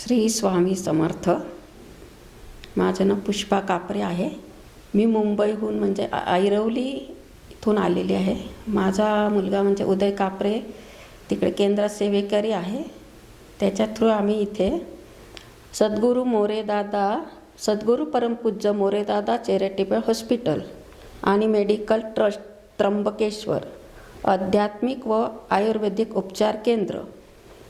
श्री स्वामी समर्थ. माझं नाव पुष्पा कापरे आहे. मी मुंबईहून म्हणजे ऐरवली इथून आलेली आहे. माझा मुलगा म्हणजे उदय कापरे तिकडे केंद्रात सेवेकरी आहे. त्याच्या थ्रू आम्ही इथे सद्गुरू परमपूज्य मोरेदादा चॅरिटेबल हॉस्पिटल आणि मेडिकल ट्रस्ट त्र्यंबकेश्वर आध्यात्मिक व आयुर्वेदिक उपचार केंद्र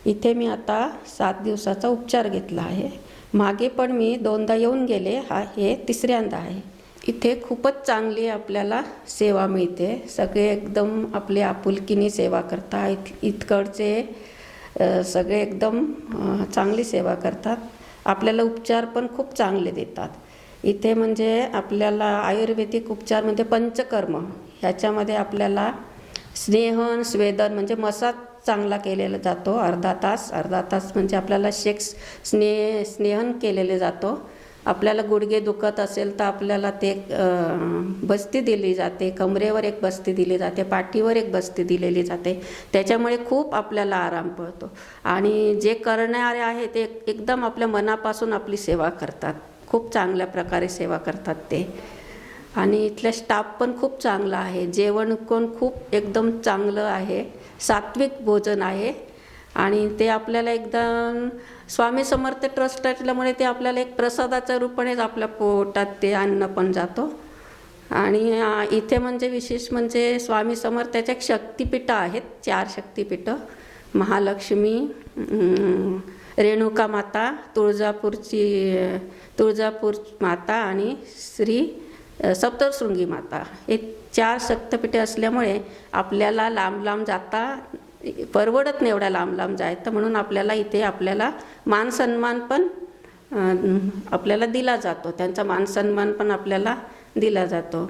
इथे मी आता 7 दिवसाचा उपचार घेतला आहे. मागे पण मी 2दा येऊन गेले. हे 3ऱ्यांदा आहे. इथे खूपच चांगली आपल्याला सेवा मिळते. सगळे एकदम आपले आपुलकीने सेवा करतात. इतकडचे सगळे एकदम चांगली सेवा करतात. आपल्याला उपचार पण खूप चांगले देतात. इथे म्हणजे आपल्याला आयुर्वेदिक उपचारमध्ये पंचकर्म ह्याच्यामध्ये आपल्याला स्नेहन स्वेदन म्हणजे मसाज चांगला केलेला जातो. अर्धा तास म्हणजे आपल्याला स्नेहन केलेले जातो. आपल्याला गुडघे दुखत असेल तर आपल्याला ते बस्ती दिली जाते. कमरेवर एक बस्ती दिली जाते. पाठीवर एक बस्ती दिलेली जाते. त्याच्यामुळे खूप आपल्याला आराम पडतो. आणि जे करणारे आहे ते एकदम आपल्या मनापासून आपली सेवा करतात. खूप चांगल्या प्रकारे सेवा करतात ते. आणि इथला स्टाफ पण खूप चांगला आहे. जेवण पण खूप एकदम चांगलं आहे. सात्विक भोजन आहे. आणि ते आपल्याला एकदम स्वामी समर्थ ट्रस्ट असल्यामुळे ते आपल्याला एक प्रसादाच्या रूपानेच आपल्या पोटात ते अन्न पण जातो. आणि इथे म्हणजे विशेष म्हणजे स्वामी समर्थाच्या शक्तिपीठं आहेत. 4 शक्तिपीठं. महालक्ष्मी, रेणुका माता, तुळजापूर माता आणि श्री सप्तशृंगी माता. हे 4 शक्तिपीठे असल्यामुळे आपल्याला लांब जाता परवडत नाही एवढ्या लांब जायचं. म्हणून आपल्याला इथे आपल्याला मानसन्मान पण आपल्याला दिला जातो. त्यांचा मानसन्मान पण आपल्याला दिला जातो.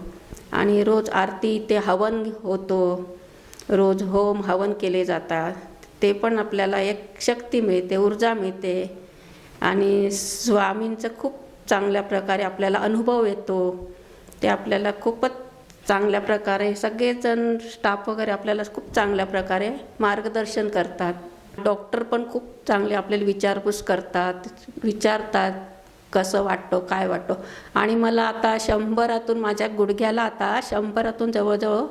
आणि रोज आरती इथे हवन होतो. रोज होम हवन केले जातात. ते पण आपल्याला एक शक्ती मिळते, ऊर्जा मिळते. आणि स्वामींचं खूप चांगल्या प्रकारे आपल्याला अनुभव येतो. ते आपल्याला खूपच चांगल्या प्रकारे सगळेजण स्टाफ वगैरे आपल्याला खूप चांगल्या प्रकारे मार्गदर्शन करतात. डॉक्टर पण खूप चांगले आपल्याला विचारपूस करतात, विचारतात कसं वाटतो काय वाटतो. आणि मला आता 100तून माझ्या गुडघ्याला आता 100तून जवळजवळ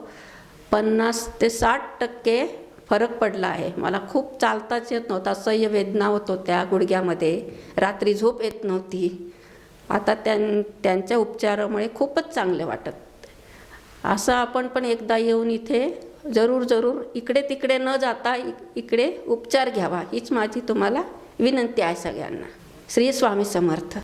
50 ते 60% फरक पडला आहे. मला खूप चालताच येत नव्हतं. असह्य वेदना होत होत्या गुडघ्यामध्ये. रात्री झोप येत नव्हती. आता त्यांच्या उपचारामुळे खूपच चांगले वाटत. असं आपण पण एकदा येऊन इथे जरूर इकडे तिकडे न जाता इकडे उपचार घ्यावा हीच माझी तुम्हाला विनंती आहे सगळ्यांना. श्री स्वामी समर्थ.